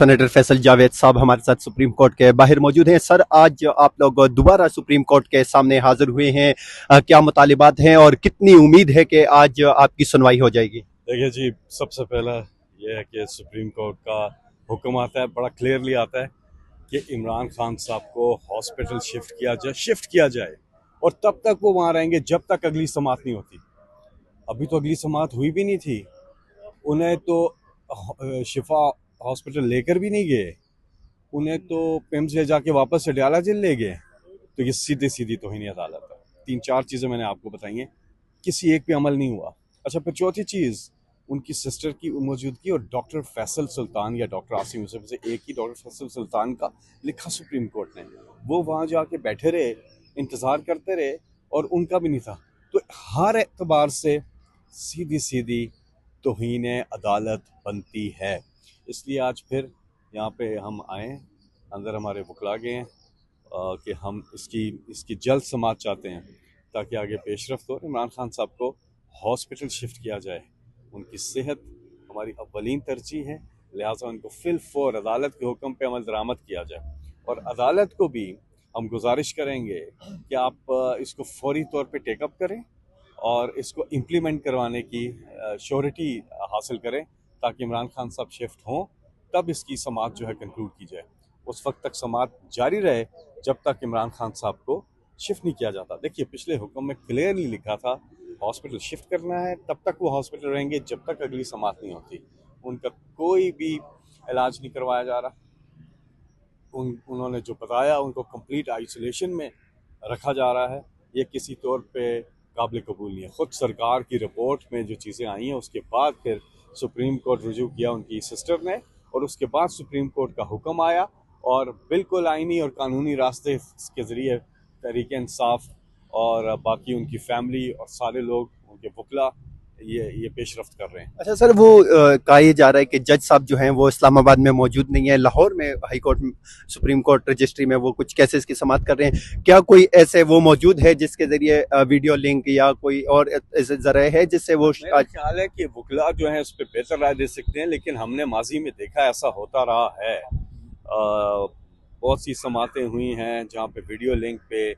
Senator Faisal Javed साहब हमारे साथ सुप्रीम कोर्ट के बाहर मौजूद हैं। सर, आज आप लोग दोबारा सुप्रीम कोर्ट के सामने हाजिर हुए हैं। क्या मुतालिबात हैं और कितनी उम्मीद है कि आज आपकी सुनवाई हो जाएगी? देखिए जी, सबसे पहला ये है कि सुप्रीम कोर्ट का हुक्म आता है, बड़ा क्लियरली आता है कि इमरान खान साहब को हॉस्पिटल शिफ्ट किया जाए और तब तक वो वहाँ रहेंगे जब तक अगली समाअत नहीं होती। अभी तो अगली समाअत हुई भी नहीं थी, उन्हें तो शिफा हॉस्पिटल लेकर भी नहीं गए, उन्हें तो पिम्स ले जाके वापस अडयाला जेल ले गए। तो ये सीधी सीधी तौहीन अदालत है। 3-4 चीज़ें मैंने आपको बताई हैं, किसी एक पे अमल नहीं हुआ। अच्छा, फिर चौथी चीज़, उनकी सिस्टर की मौजूदगी और डॉक्टर फैसल सुल्तान या डॉक्टर आसिम यूसुफ से एक ही डॉक्टर फैसल सुल्तान का लिखा सुप्रीम कोर्ट ने, वो वहाँ जाके बैठे रहे, इंतज़ार करते रहे और उनका भी नहीं था। तो हर एतबार से सीधी सीधी तौहीन अदालत बनती है। इसलिए आज फिर यहाँ पे हम आए, अंदर हमारे वकला गए हैं कि हम इसकी जल्द समाअत चाहते हैं ताकि आगे पेशरफ्त हो। इमरान खान साहब को हॉस्पिटल शिफ्ट किया जाए, उनकी सेहत हमारी अव्वलीन तरजीह है, लिहाजा उनको फिल फौर अदालत के हुक्म पे अमल दरामद किया जाए। और अदालत को भी हम गुजारिश करेंगे कि आप इसको फौरी तौर पे टेकअप करें और इसको इम्प्लीमेंट करवाने की श्योरिटी हासिल करें ताकि इमरान खान साहब शिफ्ट हों, तब इसकी समाअत जो है कंक्लूड की जाए। उस वक्त तक समाअत जारी रहे जब तक इमरान खान साहब को शिफ्ट नहीं किया जाता। देखिए, पिछले हुक्म में क्लियरली लिखा था हॉस्पिटल शिफ्ट करना है, तब तक वो हॉस्पिटल रहेंगे जब तक अगली समाअत नहीं होती। उनका कोई भी इलाज नहीं करवाया जा रहा। उन्होंने जो बताया, उनको कंप्लीट आइसोलेशन में रखा जा रहा है। ये किसी तौर पे काबिल कबूल नहीं है। ख़ुद सरकार की रिपोर्ट में जो चीज़ें आई हैं उसके बाद फिर सुप्रीम कोर्ट रुजू किया उनकी सिस्टर ने, और उसके बाद सुप्रीम कोर्ट का हुक्म आया और बिल्कुल आइनी और कानूनी रास्ते के ज़रिए तहरीक इंसाफ और बाकी उनकी फैमिली और सारे लोग, उनके वकला, ये पेशरफ्त कर रहे हैं। अच्छा सर, वो कहा यह जा रहा है कि जज साहब जो हैं वो इस्लामाबाद में मौजूद नहीं है, लाहौर में high court supreme court registry में वो कुछ केसेस की समाअत कर रहे हैं। क्या कोई ऐसे वो मौजूद है जिसके जरिए वीडियो लिंक या कोई और ऐसे जरिए है जिससे वो मेरा ख्याल है कि वकला जो है उस पर बेहतर राय दे सकते हैं, लेकिन हमने माजी में देखा ऐसा होता रहा है। बहुत सी समातें हुई हैं जहाँ पे वीडियो लिंक पे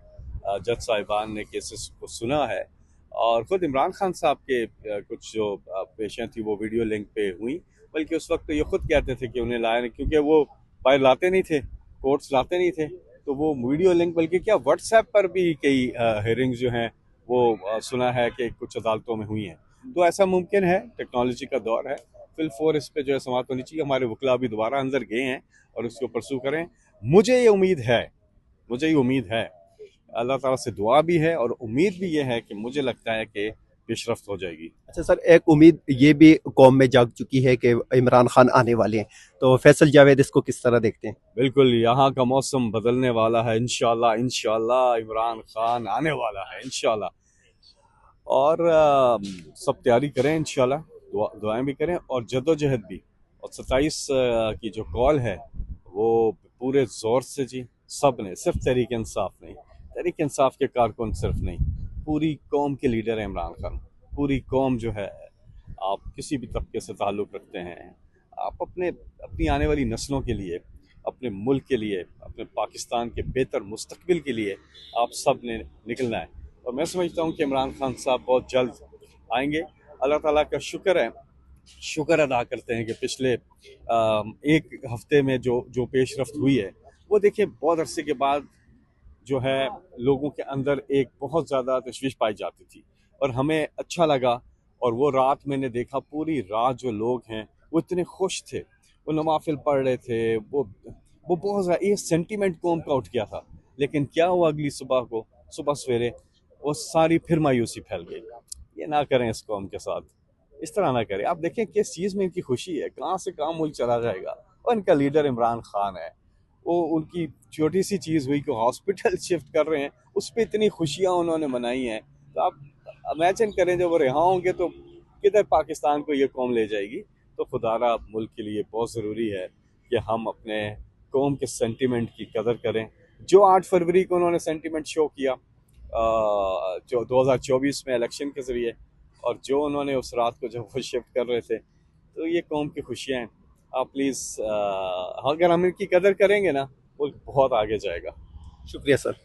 जज साहिबान ने केसेस को सुना है, और ख़ुद इमरान खान साहब के कुछ जो पेशियाँ थी वो वीडियो लिंक पे हुई। बल्कि उस वक्त तो ये खुद कहते थे कि उन्हें लाया नहीं, क्योंकि वो बाहर लाते नहीं थे, कोर्ट्स लाते नहीं थे, तो वो वीडियो लिंक, बल्कि क्या व्हाट्सएप पर भी कई हेयरिंग्स जो हैं वो सुना है कि कुछ अदालतों में हुई हैं। तो ऐसा मुमकिन है, टेक्नोलॉजी का दौर है। फिल फोर इस पे जो है समाअत होनी चाहिए। हमारे वकला भी दोबारा अंदर गए हैं और उसको परसू करें। मुझे ये उम्मीद है, अल्लाह ताला से दुआ भी है और उम्मीद भी ये है कि मुझे लगता है कि पेशरफ्त हो जाएगी। अच्छा सर, एक उम्मीद ये भी कौम में जाग चुकी है कि इमरान खान आने वाले हैं, तो फैसल जावेद इसको किस तरह देखते हैं? बिल्कुल, यहाँ का मौसम बदलने वाला है। इंशाल्लाह इंशाल्लाह इमरान खान आने वाला है इंशाल्लाह। और सब तैयारी करें इंशाल्लाह, दुआएं भी करें और जद्दोजहद भी। और 27 की जो कॉल है वो पूरे ज़ोर से जी सब ने, सिर्फ तहरीक इंसाफ नहीं, तहरीक इंसाफ के कारकुन सिर्फ नहीं, पूरी कौम के लीडर है इमरान खान। पूरी कौम जो है, आप किसी भी तबके से ताल्लुक़ रखते हैं, आप अपनी आने वाली नस्लों के लिए, अपने मुल्क के लिए, अपने पाकिस्तान के बेहतर मुस्तकबिल के लिए आप सब ने निकलना है। और मैं समझता हूँ कि इमरान खान साहब बहुत जल्द आएंगे। अल्लाह ताला का शुक्र अदा करते हैं कि पिछले एक हफ्ते में जो पेशरफ्त हुई है, वो देखिए बहुत अरसे के बाद जो है लोगों के अंदर एक बहुत ज़्यादा तशवीश पाई जाती थी और हमें अच्छा लगा। और वो रात मैंने देखा, पूरी रात जो लोग हैं वो इतने खुश थे, वो नवाफिल पढ़ रहे थे, वो बहुत ज़्यादा, ये सेंटीमेंट कौम का उठ गया था। लेकिन क्या हुआ, अगली सुबह सवेरे वो सारी फिर मायूसी फैल गई। ये ना करें इस कौम के साथ, इस तरह ना करें। आप देखें किस चीज़ में इनकी खुशी है, कहाँ से कहाँ मुल्क चला जाएगा। और इनका लीडर इमरान खान है, वो उनकी छोटी सी चीज़ हुई कि हॉस्पिटल शिफ्ट कर रहे हैं, उस पर इतनी खुशियाँ उन्होंने मनाई हैं। तो आप इमेजिन करें जब वो रिहा होंगे तो किधर पाकिस्तान को ये कौम ले जाएगी। तो खुदारा मुल्क के लिए बहुत ज़रूरी है कि हम अपने कौम के सेंटिमेंट की कदर करें। जो 8 फरवरी को उन्होंने सेंटिमेंट शो किया जो 2024 में इलेक्शन के ज़रिए, और जो उन्होंने उस रात को जब वो शिफ्ट कर रहे थे, तो ये कौम की खुशियाँ हैं। आप प्लीज़ अगर हम इनकी कदर करेंगे ना, मुल्क बहुत आगे जाएगा। शुक्रिया सर।